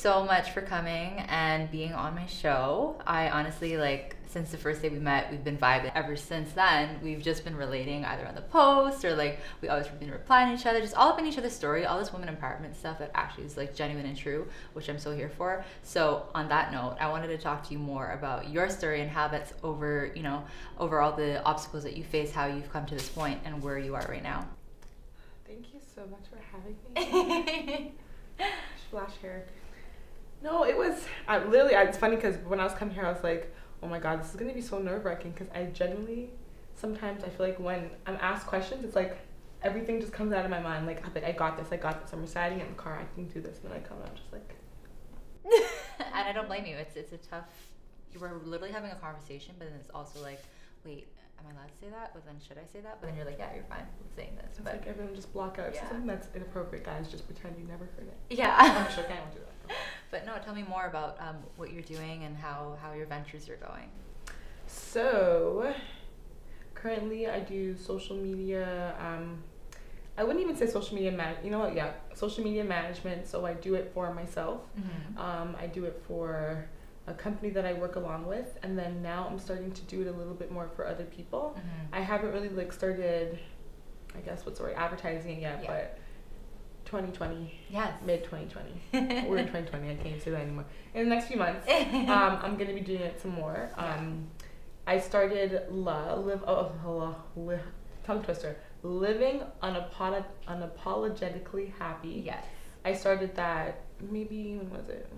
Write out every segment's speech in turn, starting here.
so much for coming and being on my show. I honestly, like, since the first day we met, we've been vibing. Ever since then, we've just been relating either on the post or like we always been replying to each other, just all up in each other's story, all this women empowerment stuff that actually is like genuine and true, which I'm so here for. So on that note, I wanted to talk to you more about your story and how that's over all the obstacles that you face, how you've come to this point and where you are right now. Thank you so much for having me. Flash hair. No, it was it's funny because when I was coming here I was like, oh my god, this is gonna be so nerve-wracking, because I genuinely sometimes I feel like when I'm asked questions, it's like everything just comes out of my mind, like I got this, I'm reciting it in the car, I can do this, and then I come out just like and I don't blame you. It's a tough, you were literally having a conversation, but then it's also like, wait, am I allowed to say that? But then should I say that? But then you're like, yeah, you're fine with saying this. It's like everyone just block out. If something that's inappropriate, guys, just pretend you never heard it. Yeah. I'm sure I won't do that. But no, tell me more about what you're doing and how your ventures are going. So, currently I do social media. I wouldn't even say social media social media management. So I do it for myself. Mm-hmm. I do it for a company that I work along with, and then now I'm starting to do it a little bit more for other people. Mm-hmm. I haven't really like started, I guess advertising it yet, but 2020, yes, mid 2020, we're in 2020. I can't even say that anymore. In the next few months, I'm gonna be doing it some more. I started tongue twister, living unapologetically happy. Yes, I started that maybe, when was it?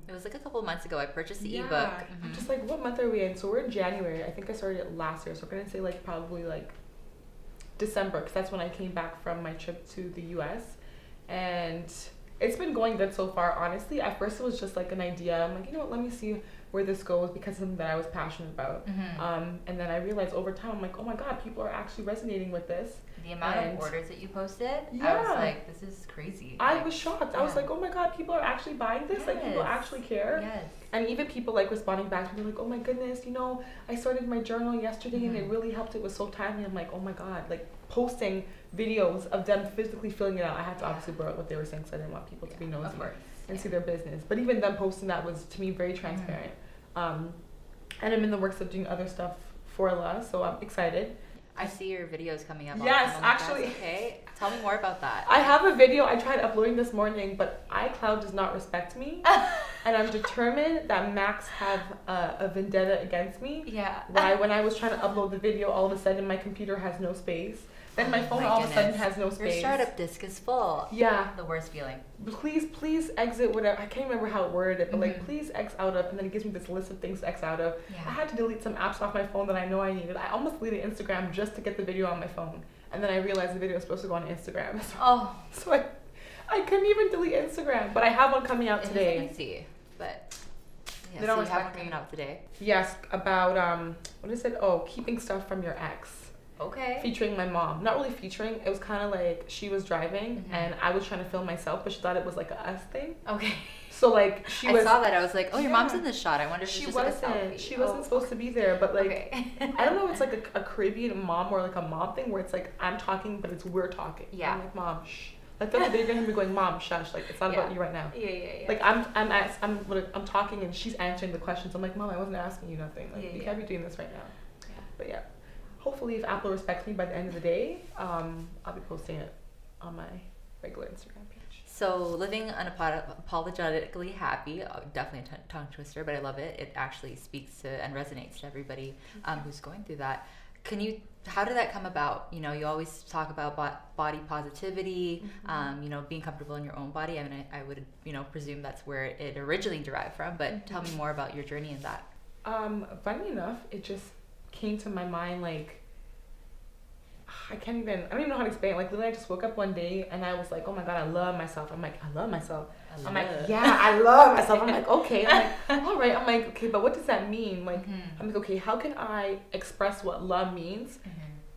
It was like a couple of months ago. I purchased the ebook. Mm-hmm. I'm just like, what month are we in? So we're in January. I think I started it last year. So we're gonna say like probably like December, because that's when I came back from my trip to the US. And it's been going good so far, honestly. At first it was just like an idea. I'm like, you know what, let me see where this goes, because it's something that I was passionate about. Mm-hmm. And then I realized over time, I'm like, oh my god, people are actually resonating with this. The amount of orders that you posted, I was like, this is crazy. I was shocked. I was like, oh my god, people are actually buying this. Yes. Like, people actually care. Yes. And even people like responding back to me like, oh my goodness, I started my journal yesterday, mm-hmm. and it really helped. It was so timely. I'm like, oh my god, like posting videos of them physically filling it out. I had to obviously blur out what they were saying, because I didn't want people to be nosy and see their business. But even them posting that was, to me, very transparent. Mm-hmm. And I'm in the works of doing other stuff for Luh, so I'm excited. I see your videos coming up. Yes, actually. Okay, tell me more about that. I have a video I tried uploading this morning, but iCloud does not respect me. And I'm determined that Max have a vendetta against me. Yeah. Why, when I was trying to upload the video, all of a sudden my computer has no space. Then my phone all of a sudden has no space. Your startup disk is full. Yeah. The worst feeling. Please exit whatever. I can't remember how it worded it, but like, please X out of, and then it gives me this list of things to X out of. Yeah. I had to delete some apps off my phone that I know I needed. I almost deleted Instagram just to get the video on my phone. And then I realized the video was supposed to go on Instagram. So I couldn't even delete Instagram, but I have one coming out today. Let me see. But yeah, they don't so you have respect one coming out today. Yes, about what is it? Oh, keeping stuff from your ex. Okay. Featuring my mom. Not really featuring. It was kind of like she was driving, mm-hmm. and I was trying to film myself, but she thought it was like a us thing. Okay. So like I saw that. I was like, oh, your mom's in this shot. I wonder if she wasn't. She wasn't supposed to be there, but like I don't know. It's like a Caribbean mom or like a mom thing where it's like I'm talking, but it's we're talking. Yeah. I'm like, mom, shh. Like the other day, you're gonna hear me going, mom, shush. Like it's not about you right now. Yeah. Like I'm talking and she's answering the questions. I'm like, mom, I wasn't asking you nothing. Like you can't be doing this right now. Yeah. But yeah. Hopefully, if Apple respects me by the end of the day, I'll be posting it on my regular Instagram page. So, living unapologetically happy, definitely a tongue twister, but I love it. It actually speaks to and resonates to everybody who's going through that. How did that come about? You always talk about body positivity, mm-hmm. Being comfortable in your own body. I mean, I would, presume that's where it originally derived from, but mm-hmm. tell me more about your journey in that. Funny enough, it just came to my mind like I don't even know how to explain it. Like literally I just woke up one day and I was like, oh my god, I love myself. I'm like, I love myself. I'm like, yeah, I love myself. I'm like, okay. I'm like, all right. I'm like, okay, but what does that mean? Like, mm-hmm. I'm like, okay, how can I express what love means mm-hmm.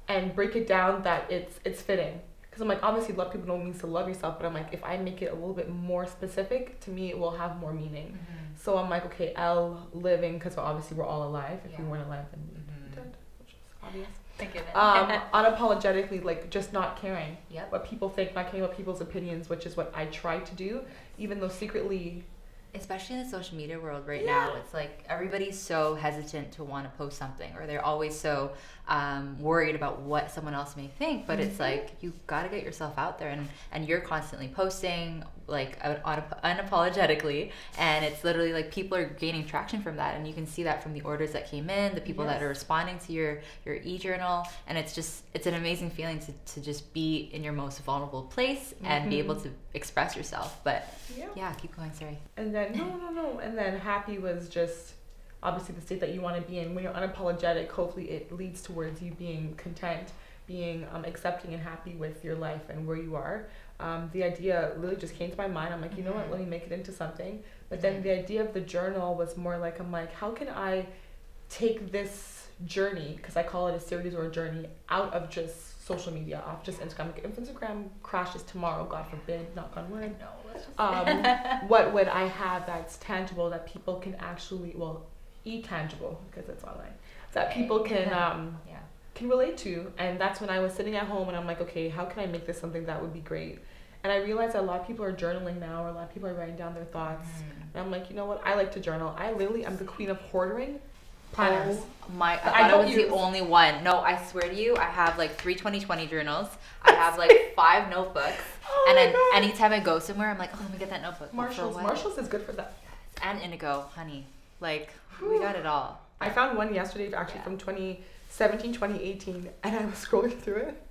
and break it down that it's fitting? Because I'm like, obviously love people don't mean to love yourself, but I'm like, if I make it a little bit more specific, to me it will have more meaning. Mm-hmm. So I'm like, okay, L, living, because obviously we're all alive. If we weren't alive, then we'd be dead, which is obvious. Unapologetically, like just not caring what people think, not caring about people's opinions, which is what I try to do, even though secretly Especially in the social media world right now, it's like everybody's so hesitant to want to post something, or they're always so worried about what someone else may think. But it's like you got to get yourself out there, and you're constantly posting like unapologetically, and it's literally like people are gaining traction from that, and you can see that from the orders that came in, the people that are responding to your e-journal, and it's an amazing feeling to just be in your most vulnerable place and be able to express yourself. But yeah, keep going, sorry. And then no, and then happy was just obviously the state that you want to be in. When you're unapologetic, hopefully it leads towards you being content, being accepting and happy with your life and where you are. The idea literally just came to my mind. I'm like, you know what, let me make it into something. But then the idea of the journal was more like, I'm like, how can I take this journey, because I call it a series or a journey, out of just social media, off just Instagram. Like, if Instagram crashes tomorrow, God forbid, knock on wood, what would I have that's tangible that people can actually, well, e-tangible because it's online, that people can can relate to? And that's when I was sitting at home and I'm like, okay, how can I make this something that would be great? And I realized that a lot of people are journaling now, or a lot of people are writing down their thoughts. And I'm like, you know what? I like to journal. I literally am the queen of hoarding planners. Oh my, I was the only one. No, I swear to you, I have like 3 2020 journals. I have like 5 notebooks. And then anytime I go somewhere, I'm like, oh, let me get that notebook. Marshalls is good for that. And indigo, honey. Like, we got it all. I found one yesterday actually from 2017, 2018, and I was scrolling through it.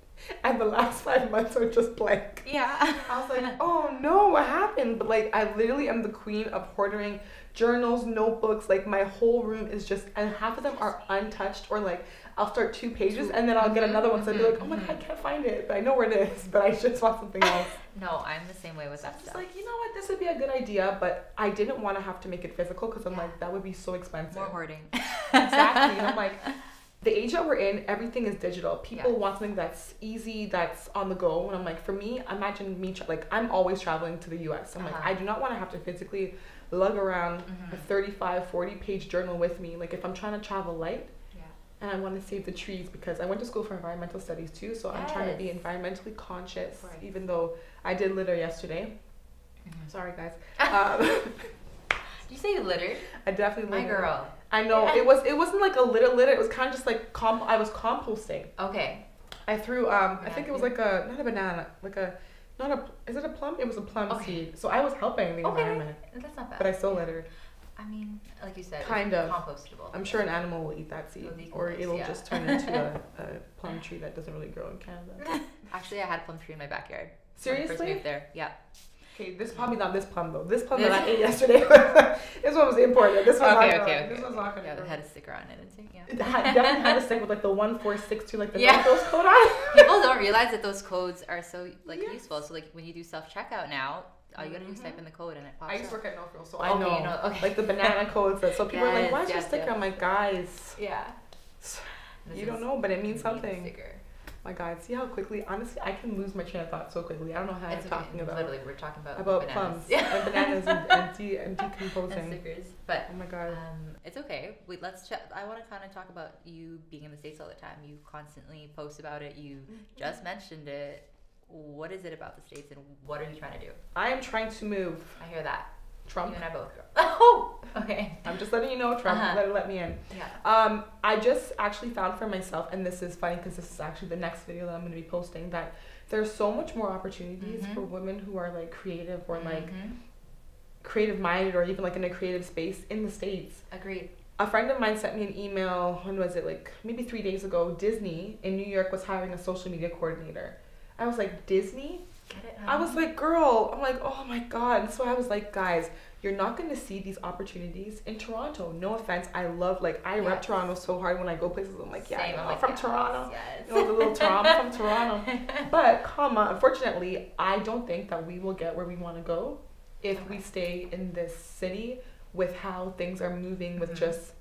And the last 5 months are just blank. Yeah. I was like, oh no, what happened? But like, I literally am the queen of hoarding journals, notebooks. Like, my whole room is just, and half of them are untouched, or like, I'll start 2 pages and then I'll get another one. So I'd be like, oh my God, I can't find it. But I know where it is, but I just want something else. No, I'm the same way with that stuff. It's like, you know what, this would be a good idea, but I didn't want to have to make it physical because I'm like, that would be so expensive. More hoarding. Exactly. And I'm like, the age that we're in, everything is digital. People want something that's easy, that's on the go. And I'm like, for me, imagine me, like, I'm always traveling to the US. I'm like, I do not want to have to physically lug around a 35, 40 page journal with me. Like, if I'm trying to travel light and I want to save the trees, because I went to school for environmental studies too. So I'm trying to be environmentally conscious, even though I did litter yesterday. Sorry, guys. Did you say you littered? I definitely littered. My girl. I know. It wasn't like a litter. It was kind of just like I was composting. Okay. I threw I think it was like not a banana, like is it a plum? It was a plum seed. So I was helping the environment. That's not bad. But I still littered. I mean, like you said, kind of compostable. I'm sure an animal will eat that seed, or it'll just turn into a plum tree that doesn't really grow in Canada. Actually, I had a plum tree in my backyard. Seriously? When I first moved there. Yeah. Okay, this is probably not this plum though. This plum that I ate yesterday, this one was imported. This one's okay. This one's not gonna. Yeah, it had a sticker on it. It definitely had a sticker with like the 1462, like the Northwest code on it. People don't realize that those codes are so like useful. So like when you do self checkout now, all you gotta do is type in the code and it pops up. I used to work at Northfield, so I know, like the banana codes. So people are like, "Why is your sticker?" I'm like, "Guys, you don't know, but it means something." Sticker. My God, see how quickly, honestly, I can lose my train of thought so quickly. I don't know how I'm talking about. Literally, we're talking about plums and bananas and decomposing. And stickers. But oh my God, it's okay. Let's chat. I want to kind of talk about you being in the States all the time. You constantly post about it. You just mentioned it. What is it about the States, and what are you trying to do? I am trying to move. I hear that. Trump. You and I both. Oh, okay. I'm just letting you know, Trump. Let me in. Yeah. I just actually found for myself, and this is funny because this is actually the next video that I'm going to be posting, that there's so much more opportunities for women who are like creative or like creative minded, or even like in a creative space in the States. Agreed. A friend of mine sent me an email, when was it, like maybe 3 days ago. Disney in New York was hiring a social media coordinator. I was like, Disney? Get it, I was like, girl, I'm like, oh my God. And so I was like, guys, you're not going to see these opportunities in Toronto. No offense. I love, like, I rep Toronto so hard when I go places. I'm like, Same. I'm from Toronto. Yes. You know, the little Toronto, I'm from Toronto. But, unfortunately, I don't think that we will get where we want to go if we stay in this city with how things are moving with just...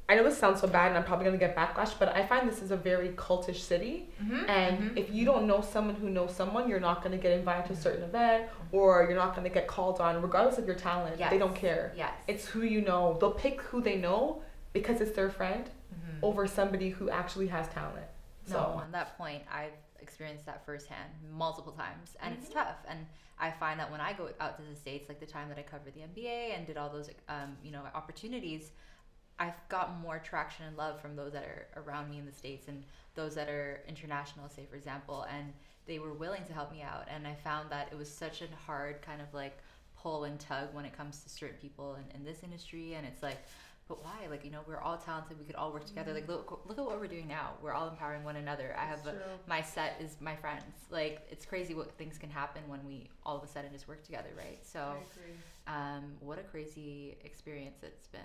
I know this sounds so bad and I'm probably going to get backlash, but I find this is a very cultish city. And if you don't know someone who knows someone, you're not going to get invited to a certain event, or you're not going to get called on, regardless of your talent. They don't care. It's who you know. They'll pick who they know because it's their friend over somebody who actually has talent. So on that point, I've experienced that firsthand multiple times, and it's tough. And I find that when I go out to the States, like the time that I covered the NBA and did all those opportunities, I've got more traction and love from those that are around me in the States and those that are international, say for example, and they were willing to help me out. And I found that it was such a hard kind of like pull and tug when it comes to certain people in this industry. And it's like, but why? Like, we're all talented. We could all work together. Like, look at what we're doing now. We're all empowering one another. I have my set is my friends. Like, it's crazy what things can happen when we all of a sudden just work together, right? So, what a crazy experience it's been.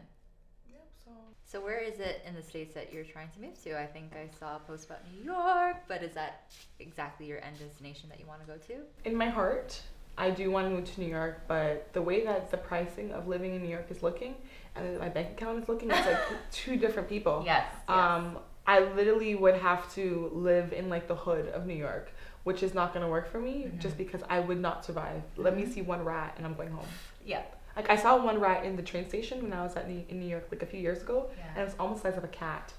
So where is it in the States that you're trying to move to? I think I saw a post about New York, but is that exactly your end destination that you want to go to? In my heart, I do want to move to New York, but the way that the pricing of living in New York is looking and my bank account is looking, it's like two different people. Yes. I literally would have to live in like the hood of New York, which is not going to work for me just because I would not survive. Let me see one rat and I'm going home. Yeah. Like, I saw one rat in the train station when I was in New York like a few years ago, and it was almost the size of a cat.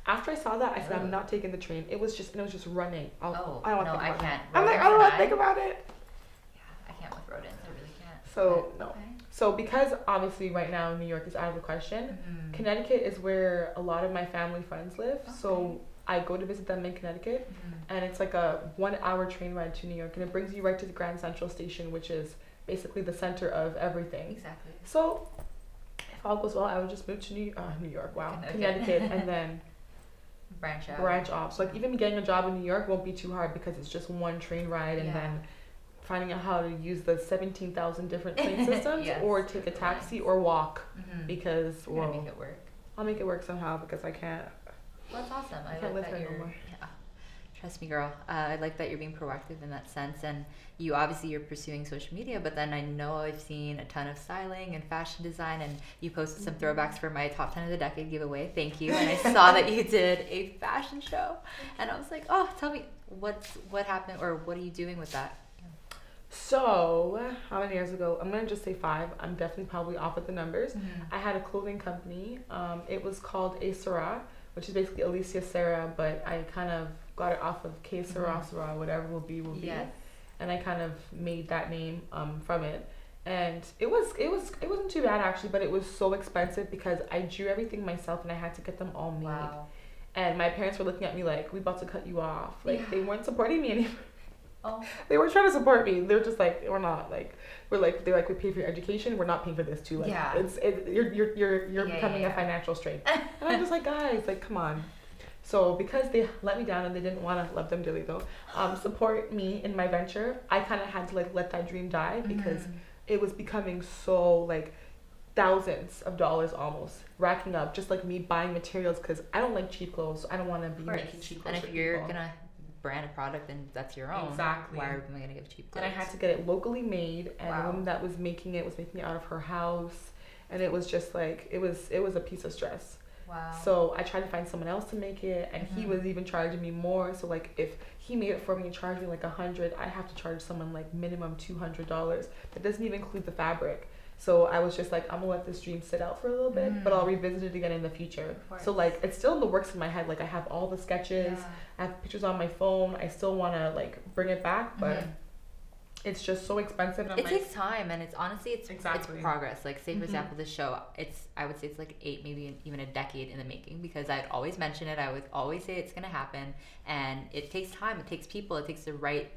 After I saw that, I said, I'm not taking the train. It was just running. I don't want to think about it. I'm like, I don't want to think about it. Yeah, I can't with rodents. I really can't. So, no. Okay. So, because obviously right now New York is out of the question, Connecticut is where a lot of my family friends live. Okay. So, I go to visit them in Connecticut, and it's like a 1 hour train ride to New York, and it brings you right to the Grand Central Station, which is basically the center of everything. Exactly. So if all goes well, I would just move to New York, Connecticut, and then branch off. So like even getting a job in New York won't be too hard because it's just one train ride, and then finding out how to use the 17,000 different train systems, or take a taxi or walk, because make it work. I'll make it work somehow because I can't. Well, that's awesome. I can't like live that here no more. Yeah. Trust me, girl. I like that you're being proactive in that sense, and you're pursuing social media, but then I know I've seen a ton of styling and fashion design, and you posted some throwbacks for my top 10 of the decade giveaway. Thank you. And I saw that you did a fashion show, and I was like, oh, tell me what happened, or what are you doing with that? So, how many years ago? I'm going to just say 5. I'm definitely probably off with the numbers. I had a clothing company. It was called A Sarah, which is basically Alicia Sarah, but I kind of got it off of K Sarah, Sarah, whatever will be. Yes. And I kind of made that name from it. And it wasn't too bad actually, but it was so expensive because I drew everything myself and I had to get them all made. Wow. And my parents were looking at me like, we about to cut you off. Like, they weren't supporting me anymore. Oh. They weren't trying to support me. They're just like, we're not like, they're like, we pay for your education. We're not paying for this too. Like, you're becoming a financial strain. And I'm just like, guys, like, come on. So because they let me down and they didn't want to, love them dearly though, support me in my venture, I kind of had to like let that dream die because it was becoming so like thousands of dollars almost racking up, just like me buying materials because I don't like cheap clothes. So I don't want to be making cheap clothes. And if you're gonna brand a product, then that's your own. Exactly. Why are we gonna give cheap clothes? And I had to get it locally made, and the woman that was making it out of her house, and it was just like it was a piece of stress. Wow. So I tried to find someone else to make it, and he was even charging me more. So like if he made it for me and charged me like $100, I have to charge someone like minimum $200. That doesn't even include the fabric. So I was just like, I'm gonna let this dream sit out for a little bit, but I'll revisit it again in the future. So like it's still in the works in my head. Like I have all the sketches, I have pictures on my phone. I still wanna like bring it back, but it's just so expensive. And it takes time, and it's honestly it's progress. Like say for example, this show, I would say it's like 8, maybe even a decade in the making, because I'd always mention it. I would always say it's gonna happen, and it takes time. It takes people. It takes the right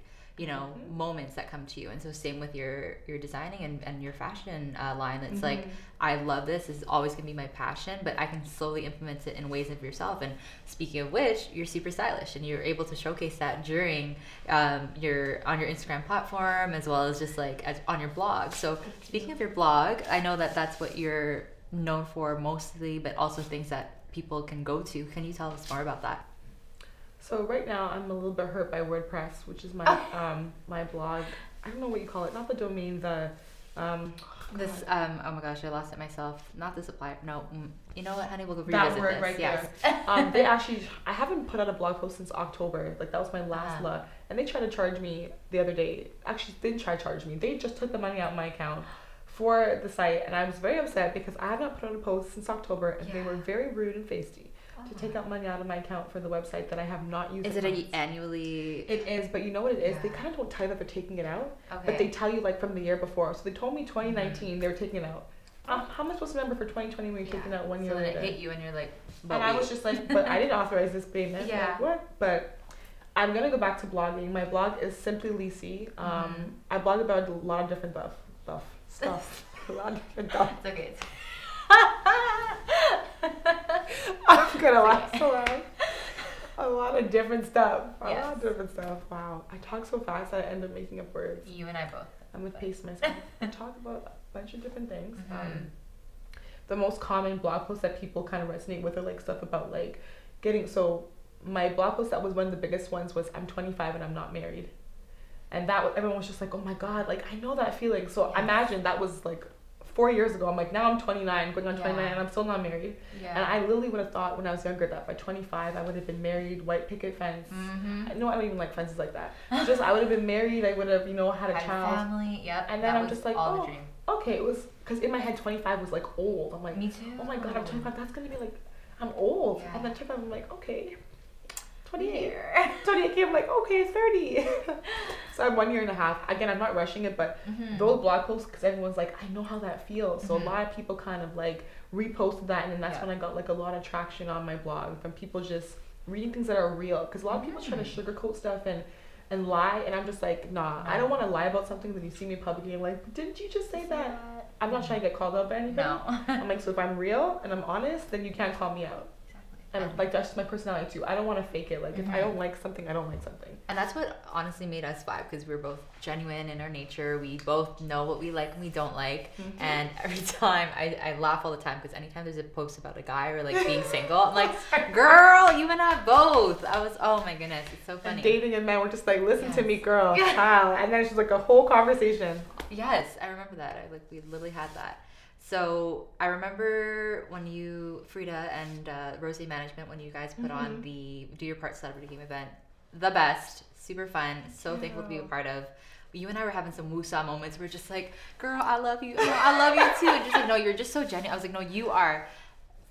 moments that come to you. And so same with your designing and your fashion line. It's like, I love this is always gonna be my passion, but I can slowly implement it in ways of yourself. And speaking of which, you're super stylish, and you're able to showcase that during on your Instagram platform, as well as just like on your blog. So speaking of your blog, I know that that's what you're known for mostly, but also things that people can go to. Can you tell us more about that? So right now I'm a little bit hurt by WordPress, which is my my blog. I don't know what you call it. Not the domain. The oh my gosh, I lost it myself. Not the supplier. No. You know what, honey? We'll go revisit that word this. Right yes. There. They actually. I haven't put out a blog post since October. Like that was my last luck. And they tried to charge me the other day. Actually, didn't try to charge me. They just took the money out of my account for the site, and I was very upset because I have not put out a post since October, and they were very rude and feisty. to take out money out of my account for the website that I have not used. Is it annually? It is, but you know what it is? They kind of don't tell you that they're taking it out, Okay. but they tell you like from the year before. So they told me 2019 they were taking it out. How am I supposed to remember for 2020 when you're taking out 1 year later? So later? then it hit you and you're like, and I was just like, but I didn't authorize this payment. Yeah. Like, what? But I'm gonna go back to blogging. My blog is Simply Lisi. I blog about a lot of different stuff. A lot of different stuff. It's okay. I'm gonna laugh so loud. A lot of different stuff. A Yes. lot of different stuff. Wow. I talk so fast that I end up making up words. You and I both. I'm gonna pace myself. I talk about a bunch of different things. Mhm. The most common blog posts that people kind of resonate with are like stuff about like getting. So my blog post that was one of the biggest ones was I'm 25 and I'm not married, and that everyone was just like, oh my god, like I know that feeling. So imagine that was like 4 years ago. I'm like, now I'm 29, going on 29, and I'm still not married. Yeah. And I literally would have thought when I was younger that by 25 I would have been married, white picket fence. No, I don't even like fences like that. Just I would have been married. I would have, had a child. Family. Yep. And then that I'm just like, all the oh, dream. okay. It was because in my head 25 was like old. I'm like, Me too. oh my god, I'm 25. That's gonna be like, I'm old. Yeah. And then 25, I'm like, okay. 28. 28, I'm like, okay, 30. So I'm 1 year and a half. Again, I'm not rushing it, but those blog posts, because everyone's like, I know how that feels. So a lot of people kind of like reposted that, and then that's when I got like a lot of traction on my blog from people just reading things that are real. Because a lot of people try to sugarcoat stuff and lie, and I'm just like, nah, I don't want to lie about something that you see me publicly and like, didn't you just say that? I'm not trying to get called out by anybody. No. I'm like, so if I'm real and I'm honest, then you can't call me out. And like that's just my personality too. I don't want to fake it. Like if I don't like something, I don't like something. And that's what honestly made us vibe, because we're both genuine in our nature. We both know what we like and we don't like. And every time I laugh all the time, because anytime there's a post about a guy or like being single, I'm like, girl, you and I both. Oh my goodness, it's so funny. And dating and men were just like, listen to me, girl, child. And then it's just like a whole conversation. Yes, I remember that. We literally had that. So I remember when Frida and Rosie Management, when you guys put on the Do Your Part Celebrity Game event, the best, super fun, so thankful to be a part of. You and I were having some woosah moments. We're just like, girl, I love you. No, I love you too. And just like, no, you're just so genuine. I was like, no, you are.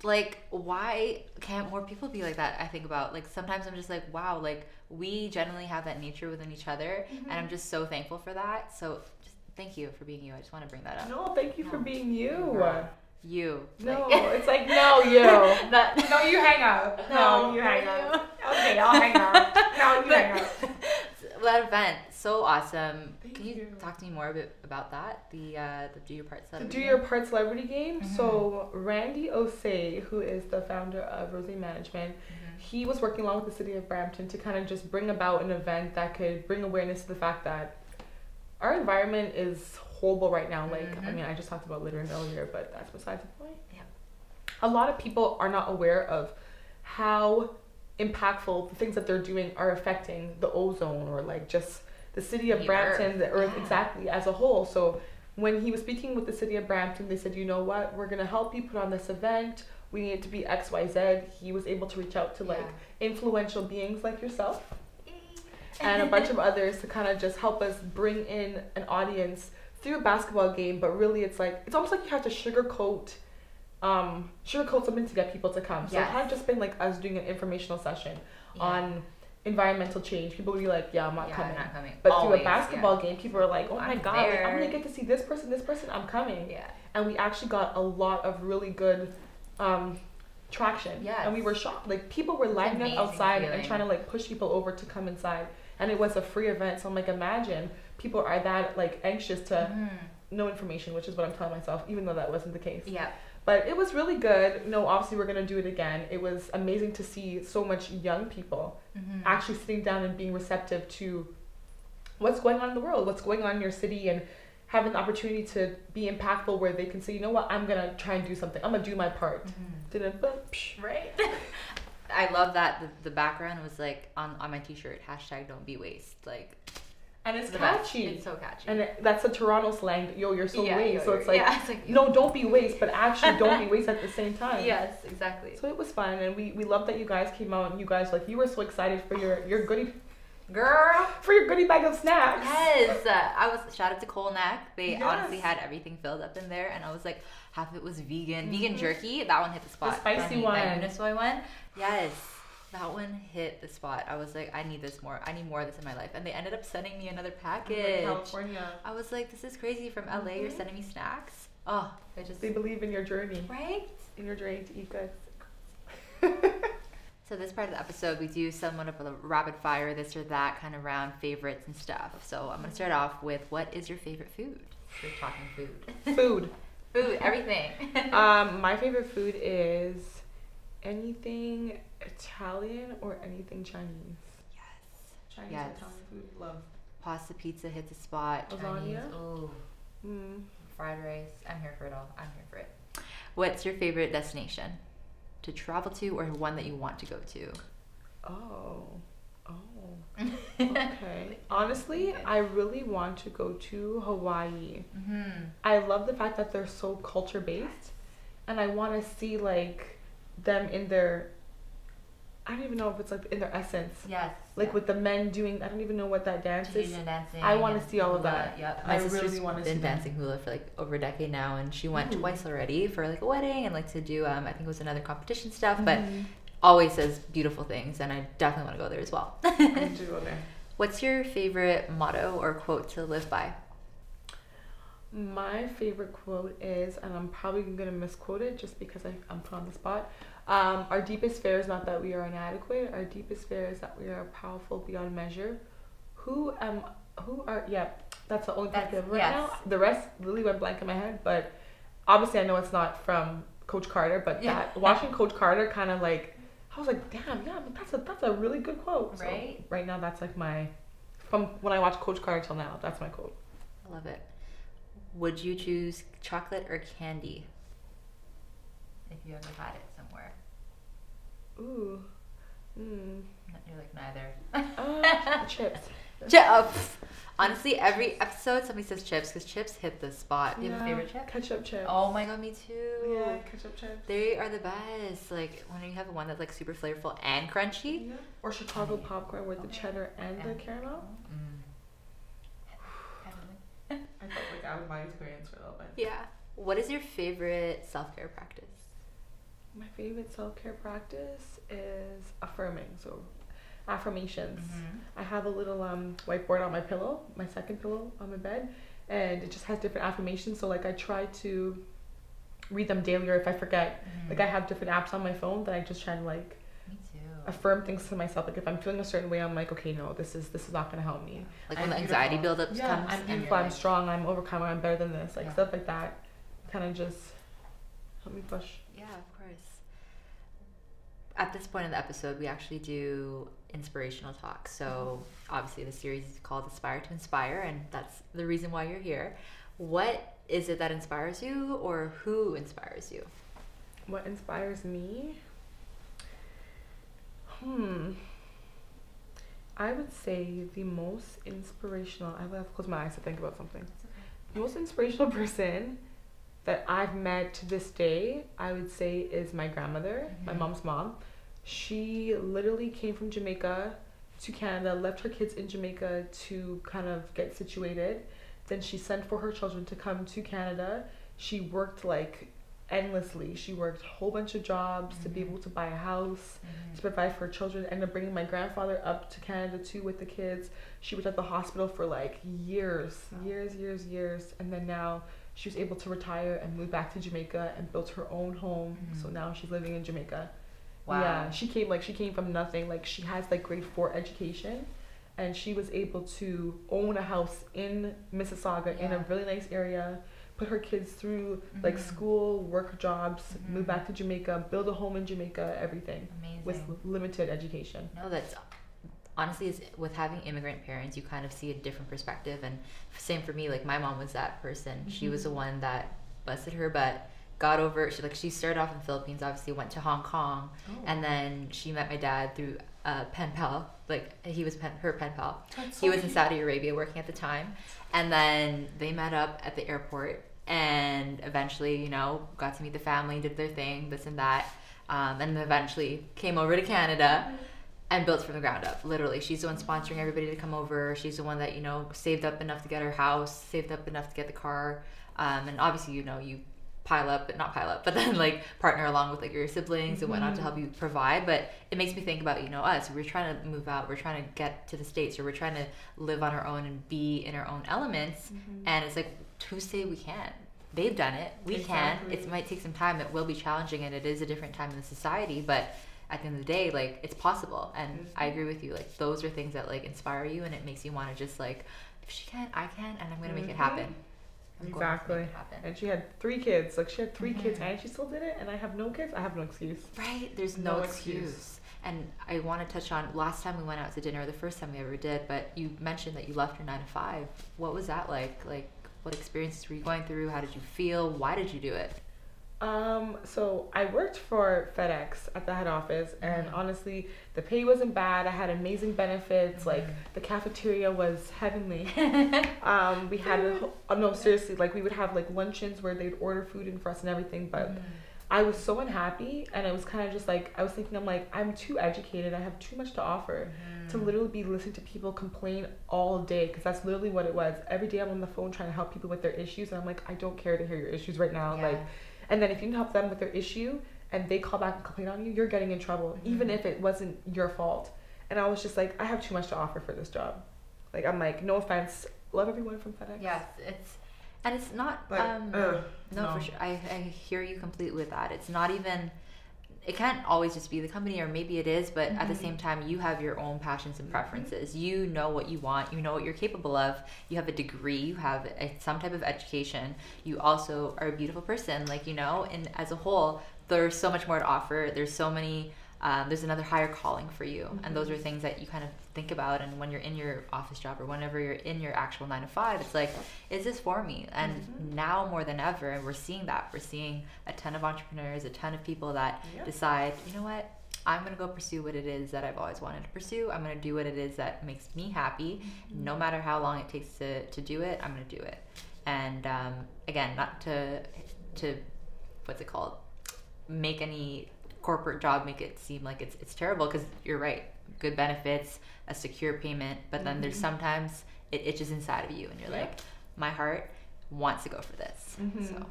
Like, why can't more people be like that? I think about, like, sometimes I'm just like, wow, like we generally have that nature within each other, and I'm just so thankful for that. So thank you for being you. I just want to bring that up. No, thank you for being you. You. No, it's like, no, you. No, you hang up. No, you hang up. Okay, I'll hang up. No, you hang up. That event, so awesome. Thank Can you you. talk to me more a bit about that? The Do Your Part The Celebrity Do Your Part Celebrity Game. So Randy Osei, who is the founder of Rosie Management, he was working along with the city of Brampton to kind of just bring about an event that could bring awareness to the fact that our environment is horrible right now. Like, I mean, I just talked about littering earlier, but that's besides the point. Yeah. A lot of people are not aware of how impactful the things that they're doing are affecting the ozone, or like just the city of The Brampton, earth. the earth exactly as a whole. So when he was speaking with the city of Brampton, they said, you know what, we're gonna help you put on this event. We need it to be XYZ. He was able to reach out to like influential beings like yourself and a bunch of others to kind of just help us bring in an audience through a basketball game. But really, it's almost like you have to sugarcoat something to get people to come. So it had just been like us doing an informational session on environmental change. People would be like, yeah, I'm not coming. But Always, through a basketball game, people are like, oh my god, like, I'm gonna get to see this person, I'm coming. Yeah. And we actually got a lot of really good traction. Yes. And we were shocked. Like, people were lining up outside and trying to like push people over to come inside. And it was a free event. So I'm like, imagine people are that like anxious to know information, which is what I'm telling myself, even though that wasn't the case. Yeah. But it was really good. No, obviously we're gonna do it again. It was amazing to see so much young people actually sitting down and being receptive to what's going on in the world, what's going on in your city, and having the opportunity to be impactful where they can say, you know what, I'm gonna try and do something. I'm gonna do my part. Right. I love that the background was like on my t-shirt, hashtag don't be waste. Like, and it's the catchy. best. It's so catchy. And that's a Toronto slang. Yo, you're so waste. So it's like, it's like, no, don't be waste, but actually don't be waste at the same time. Yes, exactly. So it was fun, and we love that you guys came out, and you guys, like, you were so excited for your goodie. Girl. For your goodie bag of snacks. Yes. I was, shout out to Cole Neck. They Yes. honestly had everything filled up in there. And I was like, half of it was vegan. Vegan jerky. That one hit the spot. The spicy That one. Unisoi one. Yes. That one hit the spot. I was like, I need this more. I need more of this in my life. And they ended up sending me another package. California. I was like, this is crazy. From LA, you're sending me snacks. Oh, I just. They believe in your journey. Right? In your journey to eat good. So this part of the episode, we do somewhat of a rapid fire, this or that kind of round, favorites and stuff. So I'm going to start off with, what is your favorite food? We're talking food. Food. Food, everything. My favorite food is anything Italian or anything Chinese. Yes. Chinese Yes. or Italian food, love. Pasta, pizza hits the spot. Lasagna? Chinese, oh. Mm. Fried rice. I'm here for it all. I'm here for it. What's your favorite destination to travel to, or one that you want to go to? Oh. Okay. Honestly, I really want to go to Hawaii. Mm-hmm. I love the fact that they're so culture based, and I want to see like them in their, I don't even know if it's like in their essence. Yes. Like with the men doing, I don't even know what that dance is. Asian dancing. I want to and see all of hula. that. Yep. I My sister's really want to see been that. dancing hula for like over a decade now, and she went Ooh. twice already for like a wedding and like to do I think it was another competition stuff, but Mhm. always says beautiful things, and I definitely want to go there as well. I need to go there. What's your favorite motto or quote to live by? My favorite quote is, and I'm probably gonna misquote it just because I'm put on the spot. Our deepest fear is not that we are inadequate. Our deepest fear is that we are powerful beyond measure. That's the only part I can right yes. now. The rest literally went blank in my head, but obviously I know it's not from Coach Carter, but Yeah. that watching Coach Carter kind of like, I was like, damn, yeah, but that's a really good quote. Right? So right now that's like from when I watched Coach Carter till now, that's my quote. I love it. Would you choose chocolate or candy if you ever had it somewhere? Ooh. You're like neither. Chips. Honestly, every episode somebody says chips because chips hit the spot. Do you have a favorite chip? Ketchup chips. Oh my god, me too. Yeah, ketchup chips. They are the best. Like when you have one that's like super flavorful and crunchy. Yeah. Or Chicago popcorn with the cheddar and the caramel. I felt like out of my experience for a little bit. Yeah. What is your favorite self-care practice? My favorite self-care practice is affirming. So affirmations. I have a little whiteboard on my pillow, my second pillow on my bed, and it just has different affirmations. So like I try to read them daily, or if I forget, like I have different apps on my phone that I just try to like Me too. affirm things to myself. Like if I'm feeling a certain way, I'm like, okay, no, this is not gonna help me. Like when I'm the anxiety beautiful. buildups Yeah, comes. I'm and beautiful, you're I'm like, strong, I'm overcomer, I'm better than this. Like Yeah. stuff like that kind of just help me push. Yeah, of course. At this point in the episode, we actually do inspirational talk. So obviously the series is called Aspire to Inspire, and that's the reason why you're here. What is it that inspires you, or who inspires you? What inspires me? I would say the most inspirational, I have to close my eyes to think about something. The most inspirational person that I've met to this day, I would say, is my grandmother, my mom's mom. She literally came from Jamaica to Canada, left her kids in Jamaica to kind of get situated. Then she sent for her children to come to Canada. She worked like endlessly. She worked a whole bunch of jobs to be able to buy a house, to provide for her children. Ended up bringing my grandfather up to Canada too with the kids. She was at the hospital for like years. And then now she was able to retire and move back to Jamaica and built her own home. So now she's living in Jamaica. Wow. Yeah, she came from nothing. Like she has like grade 4 education, and she was able to own a house in Mississauga in a really nice area, put her kids through like school, work jobs, move back to Jamaica, build a home in Jamaica, everything. Amazing. With limited education. No, that's honestly is with having immigrant parents, you kind of see a different perspective. And same for me. Like my mom was that person. She was the one that busted her butt, got over it. She started off in the Philippines, obviously went to Hong Kong, and then she met my dad through pen pal. Like he was her pen pal. He was in Saudi Arabia working at the time, and then they met up at the airport, and eventually, got to meet the family, did their thing, this and that, and eventually came over to Canada. and built from the ground up. Literally, she's the one sponsoring everybody to come over. She's the one that, you know, saved up enough to get her house, saved up enough to get the car, and obviously, you know, you pile up, but not pile up, but then like partner along with like your siblings and whatnot to help you provide. But it makes me think about, you know, us. We're trying to move out. We're trying to get to the States, or we're trying to live on our own and be in our own elements. And it's like, who say we can't? They've done it. We can. It might take some time. It will be challenging, and it is a different time in the society, but at the end of the day, like, it's possible. And I agree with you. Like, those are things that like inspire you, and it makes you want to just like, if she can, I can, and I'm gonna make it happen. Exactly. And she had 3 kids. Like, she had 3 kids, and she still did it. And I have no kids. I have no excuse. Right? There's no excuse. And I want to touch on last time we went out to dinner, the first time we ever did. But you mentioned that you left your 9 to 5. What was that like? Like, what experiences were you going through? How did you feel? Why did you do it? So I worked for FedEx at the head office, and honestly, the pay wasn't bad. I had amazing benefits. Like, the cafeteria was heavenly. We had no, seriously, like, we would have like luncheons where they'd order food in for us and everything. But I was so unhappy, and it was kind of just like, I was thinking, I'm like, I'm too educated. I have too much to offer to literally be listening to people complain all day, because that's literally what it was. Every day I'm on the phone trying to help people with their issues, and I'm like, I don't care to hear your issues right now. Like. And then if you can help them with their issue and they call back and complain on you, you're getting in trouble, even if it wasn't your fault. And I was just like, I have too much to offer for this job. Like, I'm like, no offense, love everyone from FedEx. Yes, it's not, like, no, for sure. I hear you completely with that. It's not even, it can't always just be the company, or maybe it is, but at the same time, you have your own passions and preferences. You know what you want. You know what you're capable of. You have a degree. You have some type of education. You also are a beautiful person, like, you know, and as a whole, there's so much more to offer. There's so many, there's another higher calling for you. And those are things that you kind of think about. And when you're in your office job, or whenever you're in your actual 9 to 5, it's like, is this for me? And now more than ever, and we're seeing that. We're seeing a ton of entrepreneurs, a ton of people that decide, you know what, I'm going to go pursue what it is that I've always wanted to pursue. I'm going to do what it is that makes me happy. No matter how long it takes to do it, I'm going to do it. And again, not to what's it called, make any corporate job make it seem like it's terrible, because you're right, good benefits, a secure payment, but then there's sometimes it itches inside of you, and you're like, my heart wants to go for this. So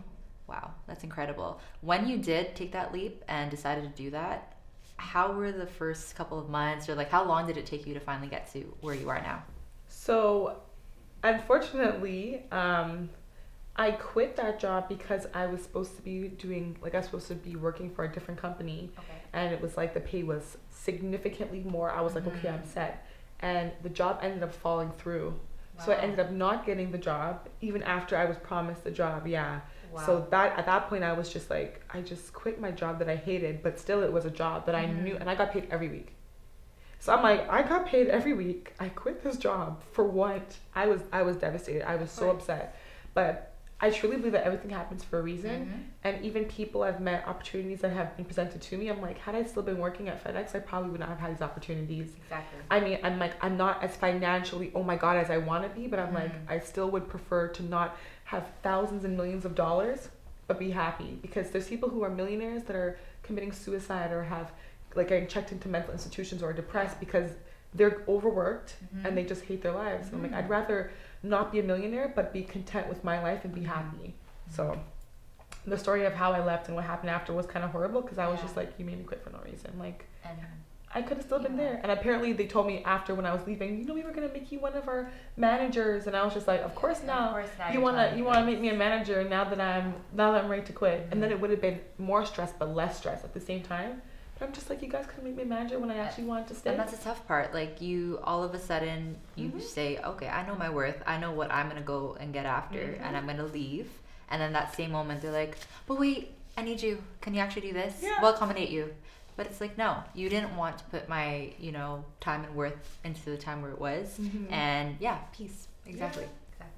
wow, that's incredible. When you did take that leap and decided to do that, how were the first couple of months, or like how long did it take you to finally get to where you are now? So unfortunately, I quit that job because I was supposed to be working for a different company. And it was like the pay was significantly more. I was like, okay, I'm set. And the job ended up falling through. So I ended up not getting the job, even after I was promised the job. So that at that point, I was just like, I just quit my job that I hated, but still it was a job that I knew, and I got paid every week. So I'm like, I got paid every week. I quit this job for what? I was devastated. I was so upset. But I truly believe that everything happens for a reason. And even people I've met, opportunities that have been presented to me, I'm like, had I still been working at FedEx, I probably would not have had these opportunities. Exactly. I mean, I'm like, I'm not as financially, oh my God, as I want to be, but I'm like, I still would prefer to not have thousands and millions of dollars, but be happy. Because there's people who are millionaires that are committing suicide, or have like getting checked into mental institutions, or depressed because they're overworked and they just hate their lives. So I'm like, I'd rather not be a millionaire, but be content with my life and be happy. So the story of how I left and what happened after was kind of horrible, because I was just like, you made me quit for no reason. Like, I could have still been there. And apparently they told me after, when I was leaving, you know, we were gonna make you one of our managers. And I was just like, of course now you wanna make me a manager now that I'm ready to quit. And then it would have been more stress but less stress at the same time. I'm just like, you guys couldn't make me a manager when I actually wanted to stay. And that's the tough part. Like, you all of a sudden you say, okay, I know my worth. I know what I'm gonna go and get after, and I'm gonna leave. And then that same moment they're like, but wait, I need you. Can you actually do this? We'll accommodate you. But it's like, no, you didn't want to put my, you know, time and worth into the time where it was. And peace. Exactly.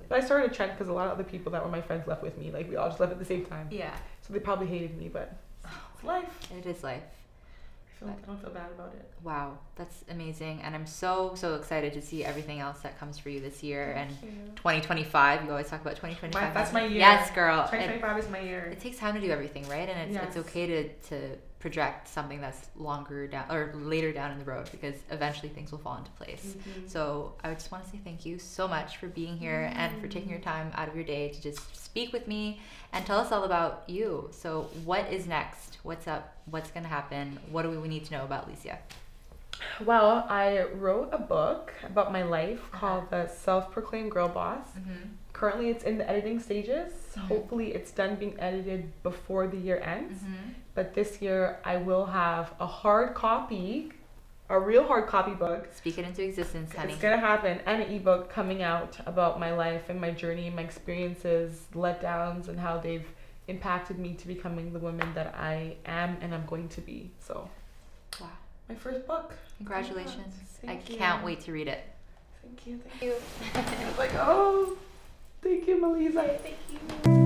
But I started a trend because a lot of other people that were my friends left with me. Like, we all just left at the same time. So they probably hated me, but it's life. It is life. I don't feel bad about it. Wow, that's amazing. And I'm so excited to see everything else that comes for you this year. And 2025, you always talk about 2025. That's my year. Yes, girl. 2025 is my year. It takes time to do everything, right? And it's okay to project something that's longer down or later down in the road, because eventually things will fall into place. So I just want to say thank you so much for being here and for taking your time out of your day to just speak with me and tell us all about you. So what is next? What's up? What's going to happen? What do we need to know about Alicia? Well, I wrote a book about my life called The Self-Proclaimed Girl Boss. Currently, it's in the editing stages. Hopefully, it's done being edited before the year ends. But this year, I will have a hard copy, a real hard copy book. Speak it into existence, honey. It's going to happen. And an ebook coming out about my life and my journey, my experiences, letdowns, and how they've impacted me to becoming the woman that I am and I'm going to be. So, wow. My first book. Congratulations. Thank you. Can't wait to read it. Thank you. Thank you. It's like, oh, thank you, Meliza. Thank you.